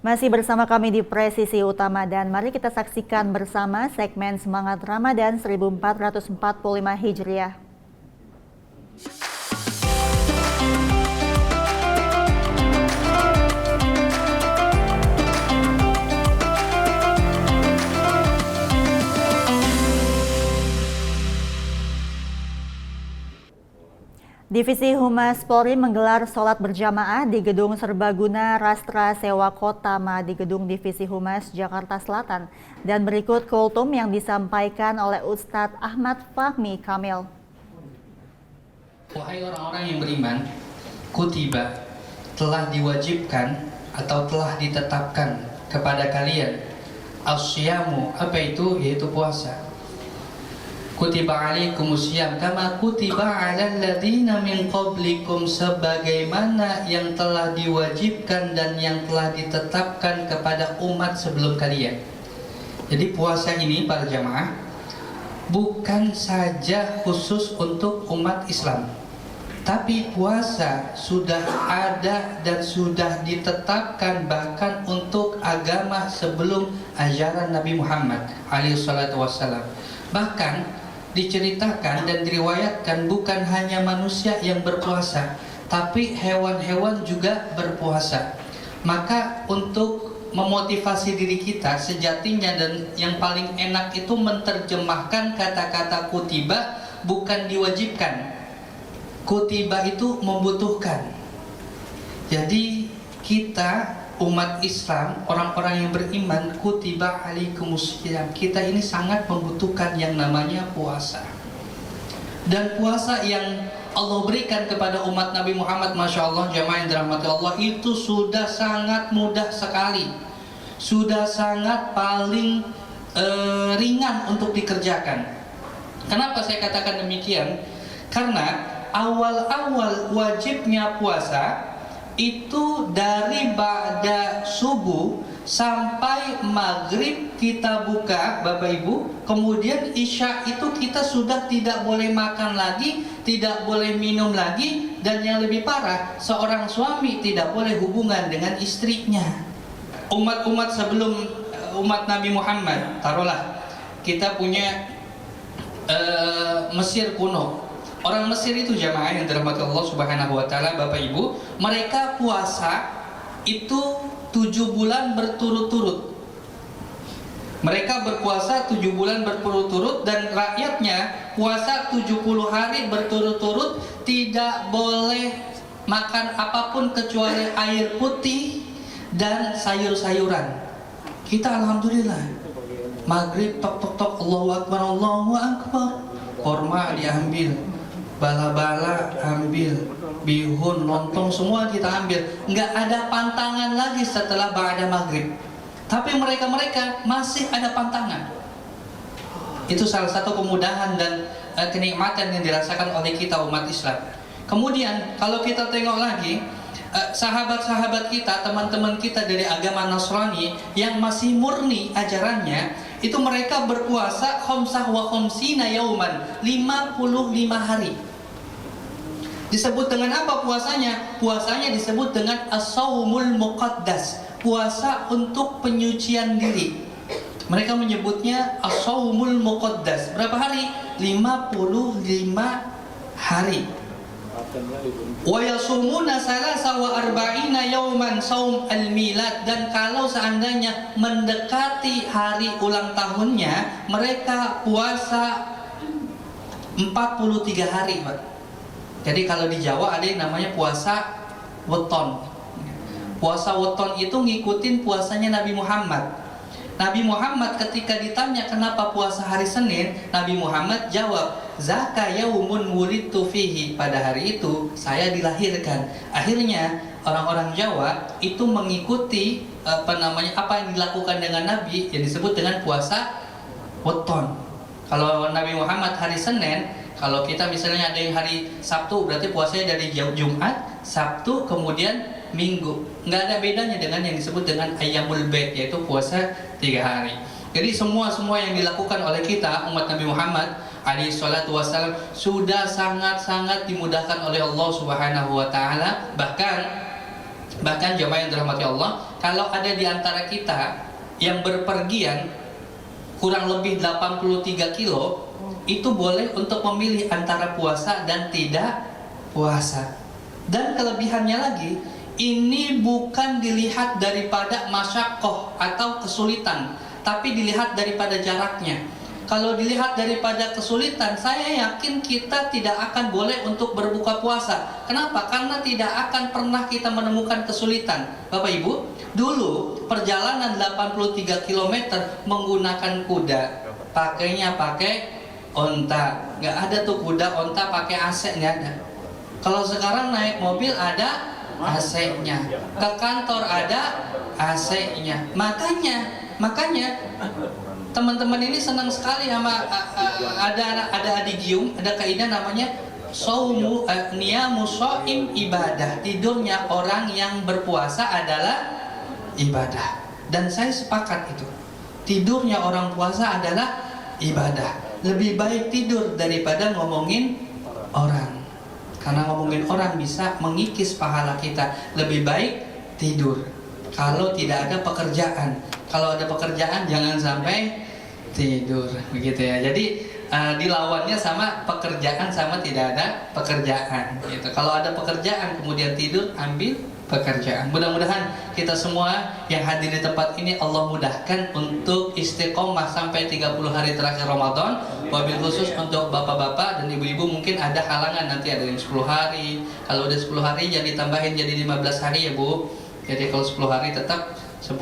Masih bersama kami di Presisi Utama dan mari kita saksikan bersama segmen Semangat Ramadan 1445 Hijriah. Divisi Humas Polri menggelar sholat berjamaah di Gedung Serbaguna Rastra Sewa Kota di Gedung Divisi Humas Jakarta Selatan. Dan berikut kultum yang disampaikan oleh Ustadz Ahmad Fahmi Kamil. Wahai orang-orang yang beriman, kutiba telah diwajibkan atau telah ditetapkan kepada kalian as-syamu, apa itu? Yaitu puasa. Kutiba alaikumusiyam kama kutiba alal ladzina min qablikum, sebagaimana yang telah diwajibkan dan yang telah ditetapkan kepada umat sebelum kalian. Jadi puasa ini para jamaah bukan saja khusus untuk umat Islam, tapi puasa sudah ada dan sudah ditetapkan bahkan untuk agama sebelum ajaran Nabi Muhammad SAW. Bahkan diceritakan dan diriwayatkan bukan hanya manusia yang berpuasa, tapi hewan-hewan juga berpuasa. Maka untuk memotivasi diri kita sejatinya dan yang paling enak itu menerjemahkan kata-kata kutiba bukan diwajibkan. Kutiba itu membutuhkan. Jadi kita umat Islam, orang-orang yang beriman, kutiba alaikumusiyam, kita ini sangat membutuhkan yang namanya puasa. Dan puasa yang Allah berikan kepada umat Nabi Muhammad, Masya Allah, jamaah yang dirahmati Allah, itu sudah sangat mudah sekali, sudah sangat paling ringan untuk dikerjakan. Kenapa saya katakan demikian? Karena awal-awal wajibnya puasa itu dari ba'da subuh sampai maghrib kita buka, Bapak Ibu. Kemudian isya itu kita sudah tidak boleh makan lagi, tidak boleh minum lagi, dan yang lebih parah, seorang suami tidak boleh hubungan dengan istrinya. Umat-umat sebelum umat Nabi Muhammad, taruhlah kita punya Mesir kuno. Orang Mesir itu jamaah yang dirahmati Allah Subhanahu wa taala, Bapak Ibu, mereka puasa itu 7 bulan berturut-turut. Mereka berpuasa 7 bulan berturut-turut dan rakyatnya puasa 70 hari berturut-turut, tidak boleh makan apapun kecuali air putih dan sayur-sayuran. Kita alhamdulillah maghrib tok tok tok, Allahu Akbar, Allahu Akbar, korma diambil, bala-bala ambil, bihun, lontong semua kita ambil. Nggak ada pantangan lagi setelah ba'da maghrib. Tapi mereka masih ada pantangan. Itu salah satu kemudahan dan kenikmatan yang dirasakan oleh kita umat Islam. Kemudian kalau kita tengok lagi sahabat-sahabat kita, teman-teman kita dari agama Nasrani yang masih murni ajarannya, itu mereka berpuasa khamsah wa khamsina yauman, 55 hari. Disebut dengan apa puasanya? Puasanya disebut dengan as-saumul muqaddas, puasa untuk penyucian diri. Mereka menyebutnya as-saumul muqaddas. Berapa hari? 55 hari. Wa yasumuna salasa wa arba'ina yauman saum al-milad, dan kalau seandainya mendekati hari ulang tahunnya, mereka puasa 43 hari, Pak. Jadi kalau di Jawa ada yang namanya puasa weton. Puasa weton itu ngikutin puasanya Nabi Muhammad. Nabi Muhammad ketika ditanya kenapa puasa hari Senin, Nabi Muhammad jawab, "Zaka yaumun wulidtu fihi." Pada hari itu saya dilahirkan. Akhirnya orang-orang Jawa itu mengikuti apa yang dilakukan dengan Nabi yang disebut dengan puasa weton. Kalau Nabi Muhammad hari Senin, kalau kita misalnya ada yang hari Sabtu, berarti puasanya dari Jumat, Sabtu, kemudian Minggu. Nggak ada bedanya dengan yang disebut dengan Ayyamul Bait, yaitu puasa 3 hari. Jadi semua yang dilakukan oleh kita umat Nabi Muhammad alaihi salatu wassalam sudah sangat-sangat dimudahkan oleh Allah Subhanahu wa taala. Bahkan Bahkan jemaah yang dirahmati Allah, kalau ada di antara kita yang berpergian kurang lebih 83 kilo, itu boleh untuk memilih antara puasa dan tidak puasa. Dan kelebihannya lagi, ini bukan dilihat daripada masyakoh atau kesulitan, tapi dilihat daripada jaraknya. Kalau dilihat daripada kesulitan, saya yakin kita tidak akan boleh untuk berbuka puasa. Kenapa? Karena tidak akan pernah kita menemukan kesulitan. Bapak Ibu, dulu perjalanan 83 km menggunakan kuda, pakainya pakai onta. Nggak ada tuh kuda onta pakai AC, nggak ada. Kalau sekarang naik mobil ada AC-nya, ke kantor ada AC-nya. Makanya teman-teman ini senang sekali sama ada adigium, ada kaidah namanya niyamu shaim ibadah. Tidurnya orang yang berpuasa adalah ibadah. Dan saya sepakat itu. Tidurnya orang puasa adalah ibadah. Lebih baik tidur daripada ngomongin orang. Karena ngomongin orang bisa mengikis pahala kita. Lebih baik tidur. Kalau tidak ada pekerjaan. Kalau ada pekerjaan jangan sampai tidur, begitu ya. Jadi dilawannya sama pekerjaan sama tidak ada pekerjaan gitu. Kalau ada pekerjaan kemudian tidur, ambil pekerjaan. Mudah-mudahan kita semua yang hadir di tempat ini Allah mudahkan untuk istiqomah sampai 30 hari terakhir Ramadan. Wabil khusus untuk bapak-bapak dan ibu-ibu, mungkin ada halangan, nanti ada yang 10 hari. Kalau udah 10 hari jadi tambahin jadi 15 hari ya Bu. Jadi kalau 10 hari tetap 10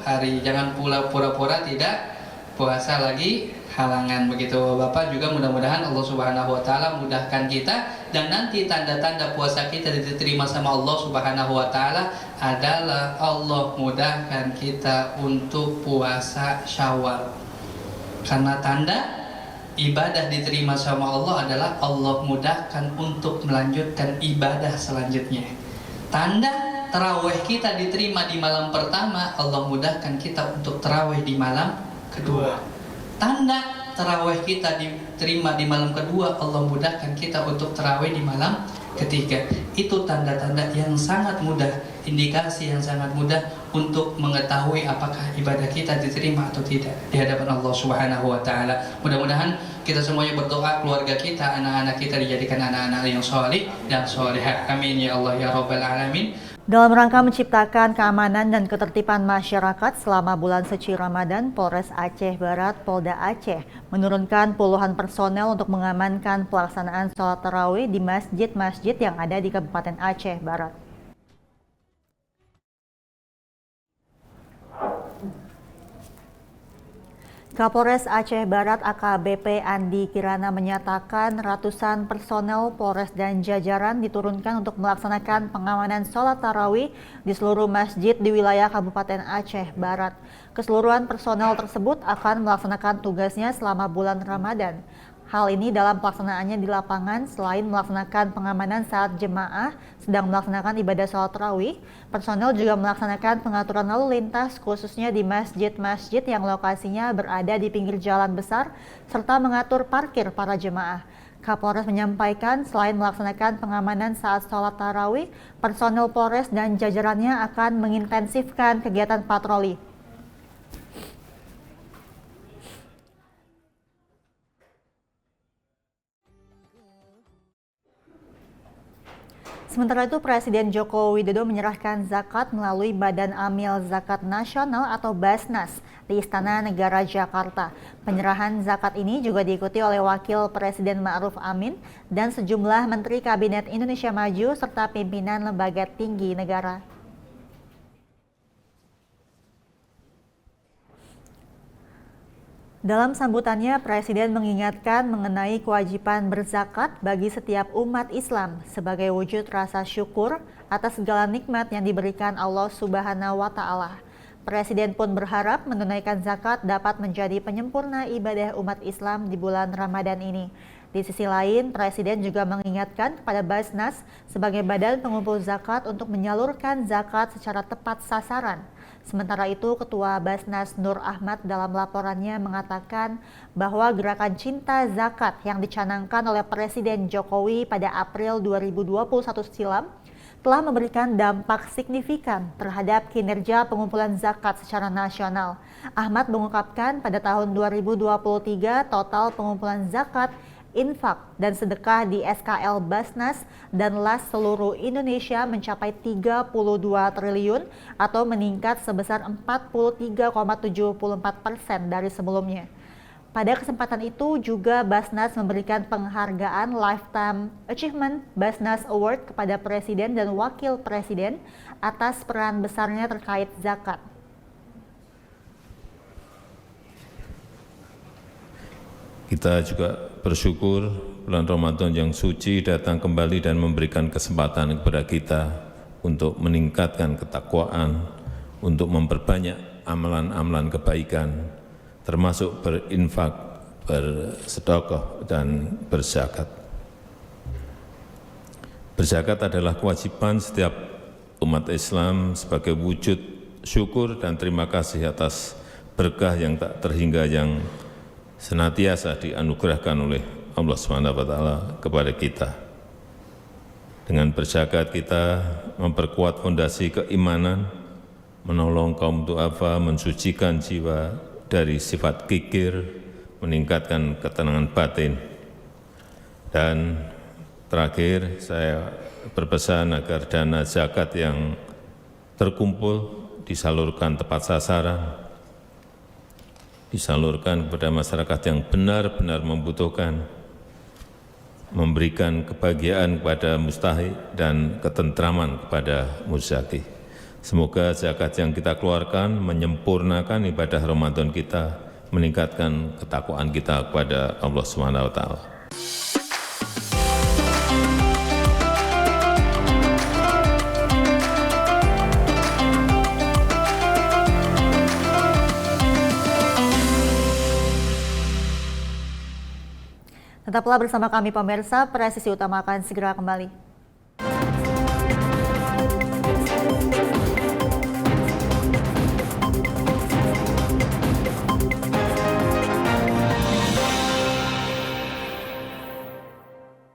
hari. Jangan pura-pura tidak puasa lagi, halangan begitu Bapak. Juga mudah-mudahan Allah Subhanahu wa taala mudahkan kita, dan nanti tanda-tanda puasa kita diterima sama Allah Subhanahu wa taala adalah Allah mudahkan kita untuk puasa Syawal. Karena tanda ibadah diterima sama Allah adalah Allah mudahkan untuk melanjutkan ibadah selanjutnya. Tanda tarawih kita diterima di malam pertama, Allah mudahkan kita untuk tarawih di malam kedua. Tanda tarawih kita diterima di malam kedua, Allah mudahkan kita untuk tarawih di malam ketiga. Itu tanda-tanda yang sangat mudah, indikasi yang sangat mudah untuk mengetahui apakah ibadah kita diterima atau tidak di hadapan Allah Subhanahu wa taala. Mudah-mudahan kita semuanya berdoa, keluarga kita, anak-anak kita dijadikan anak-anak yang sholih dan sholihah. Amin ya Allah ya rabbal alamin. Dalam rangka menciptakan keamanan dan ketertiban masyarakat selama bulan suci Ramadan, Polres Aceh Barat, Polda Aceh, menurunkan puluhan personel untuk mengamankan pelaksanaan sholat tarawih di masjid-masjid yang ada di Kabupaten Aceh Barat. Kapolres Aceh Barat AKBP Andi Kirana menyatakan ratusan personel Polres dan jajaran diturunkan untuk melaksanakan pengamanan sholat tarawih di seluruh masjid di wilayah Kabupaten Aceh Barat. Keseluruhan personel tersebut akan melaksanakan tugasnya selama bulan Ramadan. Hal ini dalam pelaksanaannya di lapangan, selain melaksanakan pengamanan saat jemaah sedang melaksanakan ibadah sholat tarawih, personel juga melaksanakan pengaturan lalu lintas khususnya di masjid-masjid yang lokasinya berada di pinggir jalan besar, serta mengatur parkir para jemaah. Kapolres menyampaikan selain melaksanakan pengamanan saat sholat tarawih, personel Polres dan jajarannya akan mengintensifkan kegiatan patroli. Sementara itu, Presiden Joko Widodo menyerahkan zakat melalui Badan Amil Zakat Nasional atau Basnas di Istana Negara Jakarta. Penyerahan zakat ini juga diikuti oleh Wakil Presiden Ma'ruf Amin dan sejumlah Menteri Kabinet Indonesia Maju serta pimpinan lembaga tinggi negara. Dalam sambutannya, Presiden mengingatkan mengenai kewajiban berzakat bagi setiap umat Islam sebagai wujud rasa syukur atas segala nikmat yang diberikan Allah Subhanahu wa Ta'ala. Presiden pun berharap menunaikan zakat dapat menjadi penyempurna ibadah umat Islam di bulan Ramadan ini. Di sisi lain, Presiden juga mengingatkan kepada Basnas sebagai badan pengumpul zakat untuk menyalurkan zakat secara tepat sasaran. Sementara itu, Ketua Basnas Nur Ahmad dalam laporannya mengatakan bahwa gerakan cinta zakat yang dicanangkan oleh Presiden Jokowi pada April 2021 silam telah memberikan dampak signifikan terhadap kinerja pengumpulan zakat secara nasional. Ahmad mengungkapkan pada tahun 2023 total pengumpulan zakat, infak, dan sedekah di SKL Basnas dan LAS seluruh Indonesia mencapai 32 triliun atau meningkat sebesar 43,74% dari sebelumnya. Pada kesempatan itu juga Basnas memberikan penghargaan Lifetime Achievement Basnas Award kepada Presiden dan Wakil Presiden atas peran besarnya terkait zakat. Kita juga bersyukur bulan Ramadan yang suci datang kembali dan memberikan kesempatan kepada kita untuk meningkatkan ketakwaan, untuk memperbanyak amalan-amalan kebaikan, termasuk berinfak, bersedekah, dan berzakat. Berzakat adalah kewajiban setiap umat Islam sebagai wujud syukur dan terima kasih atas berkah yang tak terhingga yang senantiasa dianugerahkan oleh Allah SWT kepada kita. Dengan berzakat kita memperkuat fondasi keimanan, menolong kaum du'afa, mensucikan jiwa dari sifat kikir, meningkatkan ketenangan batin. Dan terakhir saya berpesan agar dana zakat yang terkumpul disalurkan tepat sasaran, disalurkan kepada masyarakat yang benar-benar membutuhkan, memberikan kebahagiaan kepada mustahik dan ketentraman kepada muzaki. Semoga zakat yang kita keluarkan menyempurnakan ibadah Ramadan kita, meningkatkan ketakwaan kita kepada Allah SWT. Tetaplah bersama kami pemirsa, Presisi Utama akan segera kembali.